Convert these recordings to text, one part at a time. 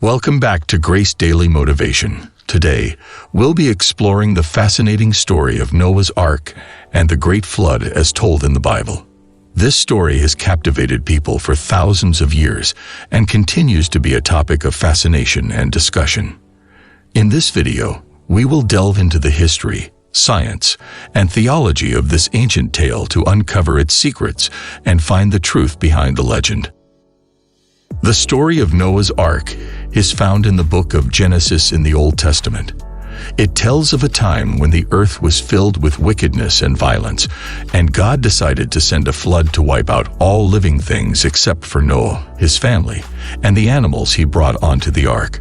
Welcome back to Grace Daily Motivation. Today, we'll be exploring the fascinating story of Noah's Ark and the Great Flood as told in the Bible. This story has captivated people for thousands of years and continues to be a topic of fascination and discussion. In this video, we will delve into the history, science, and theology of this ancient tale to uncover its secrets and find the truth behind the legend. The story of Noah's Ark is found in the book of Genesis in the Old Testament. It tells of a time when the earth was filled with wickedness and violence, and God decided to send a flood to wipe out all living things except for Noah, his family, and the animals he brought onto the ark.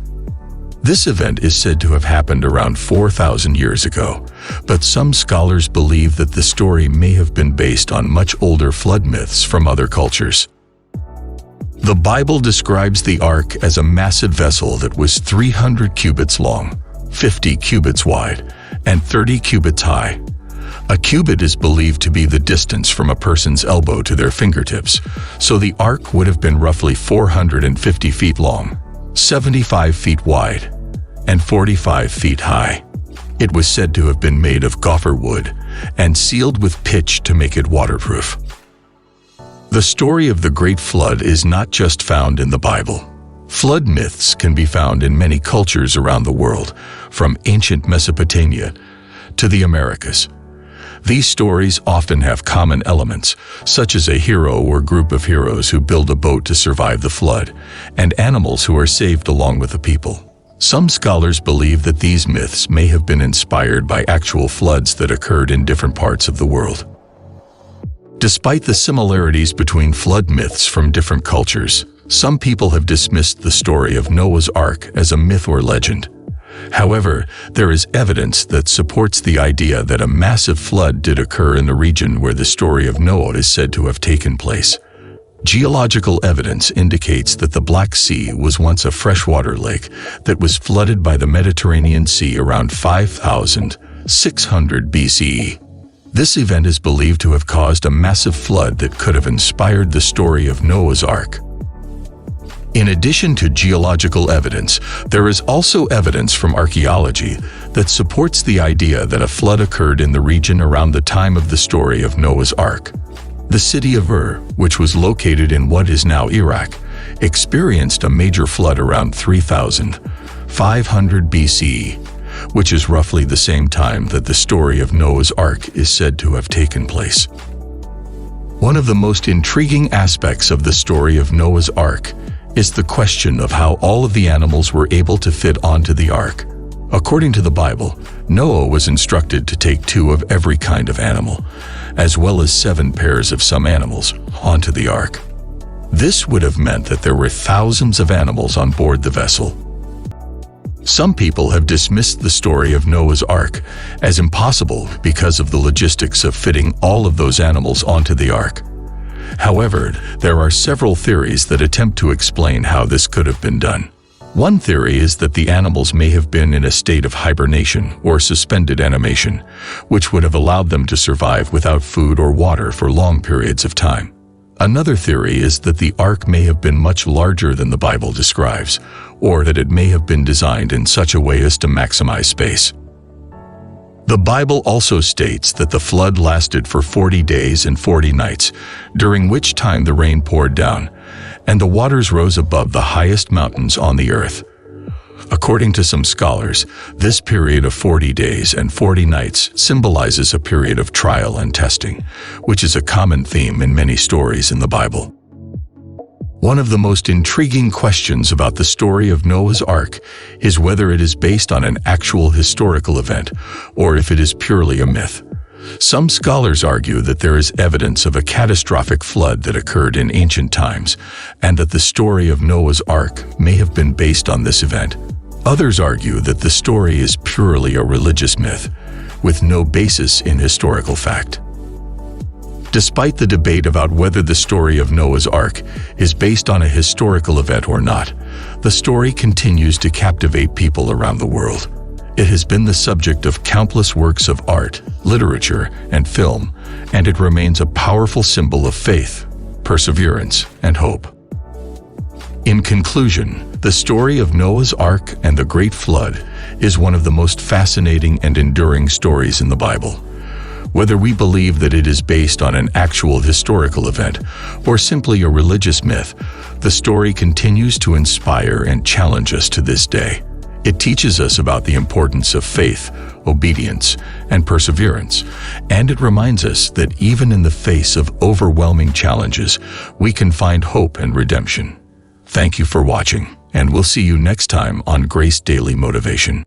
This event is said to have happened around 4,000 years ago, but some scholars believe that the story may have been based on much older flood myths from other cultures. The Bible describes the ark as a massive vessel that was 300 cubits long, 50 cubits wide, and 30 cubits high. A cubit is believed to be the distance from a person's elbow to their fingertips, so the ark would have been roughly 450 feet long, 75 feet wide, and 45 feet high. It was said to have been made of gopher wood and sealed with pitch to make it waterproof. The story of the Great Flood is not just found in the Bible. Flood myths can be found in many cultures around the world, from ancient Mesopotamia to the Americas. These stories often have common elements, such as a hero or group of heroes who build a boat to survive the flood, and animals who are saved along with the people. Some scholars believe that these myths may have been inspired by actual floods that occurred in different parts of the world. Despite the similarities between flood myths from different cultures, some people have dismissed the story of Noah's Ark as a myth or legend. However, there is evidence that supports the idea that a massive flood did occur in the region where the story of Noah is said to have taken place. Geological evidence indicates that the Black Sea was once a freshwater lake that was flooded by the Mediterranean Sea around 5,600 BCE. This event is believed to have caused a massive flood that could have inspired the story of Noah's Ark. In addition to geological evidence, there is also evidence from archaeology that supports the idea that a flood occurred in the region around the time of the story of Noah's Ark. The city of Ur, which was located in what is now Iraq, experienced a major flood around 3,500 BCE, which is roughly the same time that the story of Noah's Ark is said to have taken place. One of the most intriguing aspects of the story of Noah's Ark is the question of how all of the animals were able to fit onto the ark. According to the Bible, Noah was instructed to take 2 of every kind of animal, as well as 7 pairs of some animals, onto the ark. This would have meant that there were thousands of animals on board the vessel. Some people have dismissed the story of Noah's Ark as impossible because of the logistics of fitting all of those animals onto the ark. However, there are several theories that attempt to explain how this could have been done. One theory is that the animals may have been in a state of hibernation or suspended animation, which would have allowed them to survive without food or water for long periods of time. Another theory is that the ark may have been much larger than the Bible describes, or that it may have been designed in such a way as to maximize space. The Bible also states that the flood lasted for 40 days and 40 nights, during which time the rain poured down, and the waters rose above the highest mountains on the earth. According to some scholars, this period of 40 days and 40 nights symbolizes a period of trial and testing, which is a common theme in many stories in the Bible. One of the most intriguing questions about the story of Noah's Ark is whether it is based on an actual historical event or if it is purely a myth. Some scholars argue that there is evidence of a catastrophic flood that occurred in ancient times and that the story of Noah's Ark may have been based on this event. Others argue that the story is purely a religious myth, with no basis in historical fact. Despite the debate about whether the story of Noah's Ark is based on a historical event or not, the story continues to captivate people around the world. It has been the subject of countless works of art, literature, and film, and it remains a powerful symbol of faith, perseverance, and hope. In conclusion, The story of Noah's Ark and the Great Flood is one of the most fascinating and enduring stories in the Bible. Whether we believe that it is based on an actual historical event or simply a religious myth, the story continues to inspire and challenge us to this day. It teaches us about the importance of faith, obedience, and perseverance, and it reminds us that even in the face of overwhelming challenges, we can find hope and redemption. Thank you for watching, and we'll see you next time on Grace Daily Motivation.